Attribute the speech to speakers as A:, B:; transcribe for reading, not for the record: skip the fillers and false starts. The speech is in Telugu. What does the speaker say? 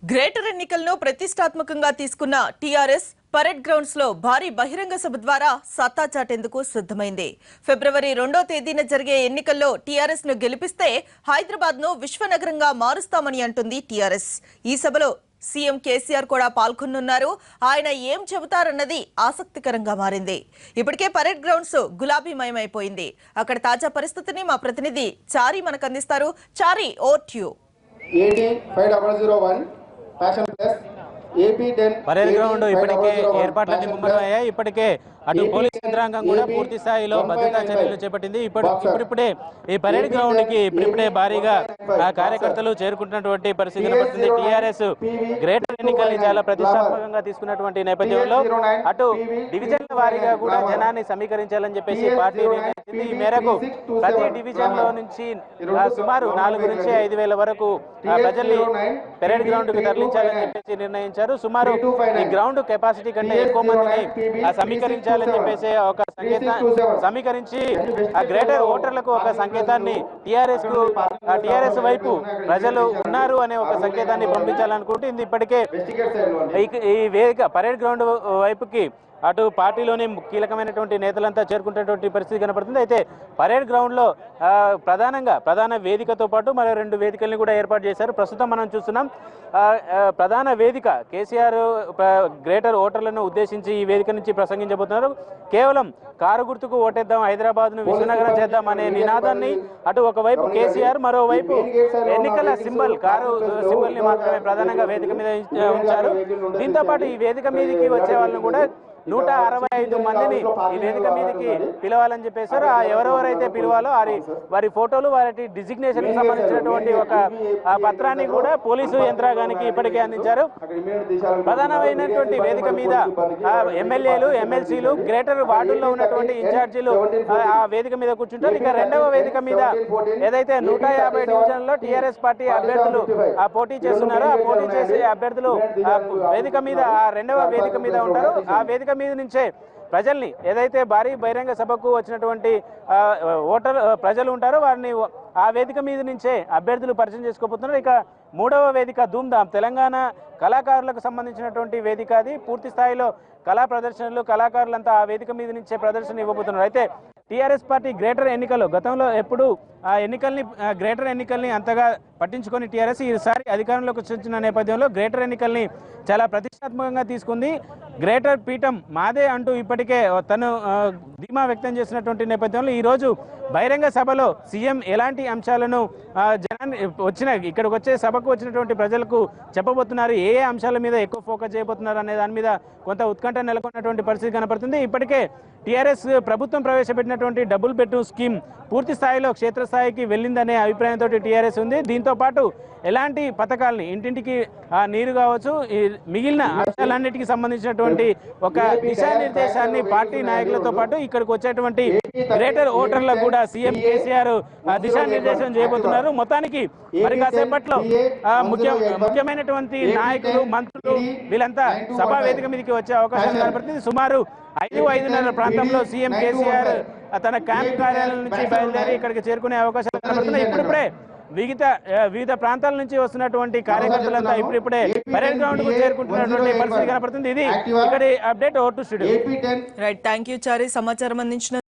A: గ్రేటర్ ఎన్నికలను ప్రతిష్టాత్మకంగా తీసుకున్న టీఆర్ఎస్ పరేడ్ గ్రౌండ్స్ లో భారీ బహిరంగ సభ ద్వారా సత్తా చాటేందుకు సిద్ధమైంది. ఫిబ్రవరి 2వ తేదీన జరిగే ఎన్నికల్లో టీఆర్ఎస్ ను గెలిపిస్తే హైదరాబాద్ ను విశ్వనగరంగా మారుస్తామని అంటుంది టీఆర్ఎస్. ఈ సభలో సీఎం కేసీఆర్ కూడా పాల్గొనున్నారు. ఆయన ఏం చెబుతారన్నది ఆసక్తికరంగా మారింది. ఇప్పటికే పరేడ్ గ్రౌండ్స్ గులాబీమయమైపోయింది. అక్కడ తాజా పరిస్థితిని మా ప్రతినిధి చారి మనకు అందిస్తారు. Chari, over to you.
B: Parade ground ఇప్పటికే ఏర్పాట్లన్నీ ముమ్మరమయ్యాయి. ఇప్పటికే అటు పోలీస్ యంత్రాంగం కూడా పూర్తి స్థాయిలో భద్రతా చర్యలు చేపట్టింది. ఇప్పుడిప్పుడే ఈ పరేడ్ గ్రౌండ్ కి ఇప్పుడిప్పుడే భారీగా కార్యకర్తలు చేరుకుంటున్నటువంటి పరిస్థితి కనబడుతుంది. టీఆర్ఎస్ గ్రేటర్ ఎన్నికల్ని చాలా ప్రతిష్టాత్మకంగా తీసుకున్నటువంటి నేపథ్యంలో అటు డివిజన్ల వారీగా కూడా జనాన్ని సమీకరించాలని చెప్పేసి పార్టీ నిర్ణయించింది. ఈ మేరకు ప్రతి డివిజన్ లో నుంచి సుమారు 4 నుంచి 5,000 వరకు ప్రజల్ని పరేడ్ గ్రౌండ్ కి తరలించాలని చెప్పేసి నిర్ణయించారు. సుమారు ఈ గ్రౌండ్ కెపాసిటీ కంటే ఎక్కువ మందిని సమీకరించాలని చెప్పేసి ఒక సమీకరించి ఆ గ్రేటర్ ఓటర్లకు ఒక సంకేతాన్ని టీఆర్ఎస్ వైపు ప్రజలు ఉన్నారు అనే ఒక సంకేతాన్ని పంపించాలనుకుంటుంది. ఇప్పటికే ఈ వేదిక పరేడ్ గ్రౌండ్ వైపుకి అటు పార్టీలోని కీలకమైనటువంటి నేతలంతా చేరుకుంటున్నటువంటి పరిస్థితి కనపడుతుంది. అయితే పరేడ్ గ్రౌండ్లో ప్రధాన వేదికతో పాటు మరో 2 వేదికల్ని కూడా ఏర్పాటు చేశారు. ప్రస్తుతం మనం చూస్తున్నాం ప్రధాన వేదిక కేసీఆర్ గ్రేటర్ ఓటర్లను ఉద్దేశించి ఈ వేదిక నుంచి ప్రసంగించబోతున్నారు. కేవలం కారు గుర్తుకు ఓటేద్దాం, హైదరాబాద్ను విశ్వనగరం చేద్దాం అనే నినాదాన్ని అటు ఒకవైపు కేసీఆర్, మరోవైపు ఎన్నికల కారు సింబల్ ని మాత్రమే ప్రధానంగా వేదిక మీద ఉంచారు. దీంతో పాటు ఈ వేదిక మీదకి వచ్చే వాళ్ళని కూడా 165 మందిని ఈ వేదిక మీదకి పిలవాలని చెప్పేశారు. ఎవరెవరైతే పిలవాలో వారి ఫోటోలు, వారి డిజిగ్నేషన్ కి సంబంధించినటువంటి ఒక పత్రాన్ని కూడా పోలీసు యంత్రాంగానికి ఇప్పటికే అందించారు. ప్రధానమైనటువంటి వేదిక మీద ఎమ్మెల్యేలు, ఎమ్మెల్సీలు, గ్రేటర్ వార్డుల్లో ఉన్నటువంటి ఇన్ఛార్జీలు ఆ వేదిక మీద కూర్చుంటారు. ఇక 2వ వేదిక మీద ఏదైతే 150 డివిజన్లో టీఆర్ఎస్ పార్టీ అభ్యర్థులు పోటీ చేస్తున్నారో ఆ పోటీ చేసే అభ్యర్థులు వేదిక మీద 2వ వేదిక మీద ఉంటారు. ఆ వేదిక మీద నుంచే ప్రజల్ని ఏదైతే భారీ బహిరంగ సభకు వచ్చినటువంటి ప్రజలు ఉంటారో వారిని ఆ వేదిక మీద నుంచే అభ్యర్థులు పరిచయం చేసుకోబోతున్నారు. ఇక 3వ వేదిక ధూమ్ధామ్ తెలంగాణ కళాకారులకు సంబంధించినటువంటి వేదిక. అది పూర్తి స్థాయిలో కళా ప్రదర్శనలు, కళాకారులంతా ఆ వేదిక మీద నుంచే ప్రదర్శన ఇవ్వబోతున్నారు. అయితే టీఆర్ఎస్ పార్టీ గ్రేటర్ ఎన్నికలు గతంలో ఎప్పుడు గ్రేటర్ ఎన్నికల్ని అంతగా పట్టించుకొని టీఆర్ఎస్ ఈసారి అధికారంలోకి వచ్చిన నేపథ్యంలో గ్రేటర్ ఎన్నికల్ని చాలా ప్రతిష్టాత్మకంగా తీసుకుంది. గ్రేటర్ పీఠం మాదే అంటూ ఇప్పటికే తను ధీమా వ్యక్తం చేసినటువంటి నేపథ్యంలో ఈరోజు బహిరంగ సభలో సీఎం ఎలాంటి అంశాలను ఇక్కడికి వచ్చే సభకు వచ్చినటువంటి ప్రజలకు చెప్పబోతున్నారు, ఏ అంశాల మీద ఎక్కువ ఫోకస్ చేయబోతున్నారు అనే దాని మీద కొంత ఉత్కంఠ నెలకొన్నటువంటి పరిస్థితి కనపడుతుంది. ఇప్పటికే టీఆర్ఎస్ ప్రభుత్వం ప్రవేశపెట్టినటువంటి డబుల్ బెడ్రూమ్ స్కీమ్ పూర్తి స్థాయిలో క్షేత్రస్థాయికి వెళ్ళిందనే అభిప్రాయంతో టీఆర్ఎస్ ఉంది. దీంతో పాటు ఎలాంటి పథకాలని ఇంటింటికి నీరు కావచ్చు, మిగిలిన అంశాలన్నిటికీ సంబంధించినటువంటి ఒక దిశానిర్దేశాన్ని పార్టీ నాయకులతో పాటు ఇక్కడికి వచ్చేటువంటి గ్రేటర్ ఓటర్లకు కూడా సీఎం కేసీఆర్ దిశానిర్దేశం చేయబోతున్నారు. మొత్తానికి మరి కాసేపట్లో ముఖ్యమైనటువంటి నాయకులు, మంత్రులు వీళ్ళంతా సభా వేదిక మీదకి వచ్చే అవకాశం కనబడుతుంది. సుమారు 5-5:30 ప్రాంతంలో సీఎం కేసీఆర్ తన క్యాంప్ కార్యాలయం నుంచి బయలుదేరి ఇక్కడికి చేరుకునే అవకాశాలు కనబడుతున్నాయి. ఇప్పుడిప్పుడే వివిధ ప్రాంతాల నుంచి వస్తున్నటువంటి కార్యకర్తలంతా ఇప్పుడిప్పుడే పరేడ్ గ్రౌండ్ కు చేరుకుంటున్నటువంటి పరిస్థితి కనబడుతుంది. ఇది ఇక్కడి update. Over to studio.
A: Right, thank you Chari, సమాచారం అందించిన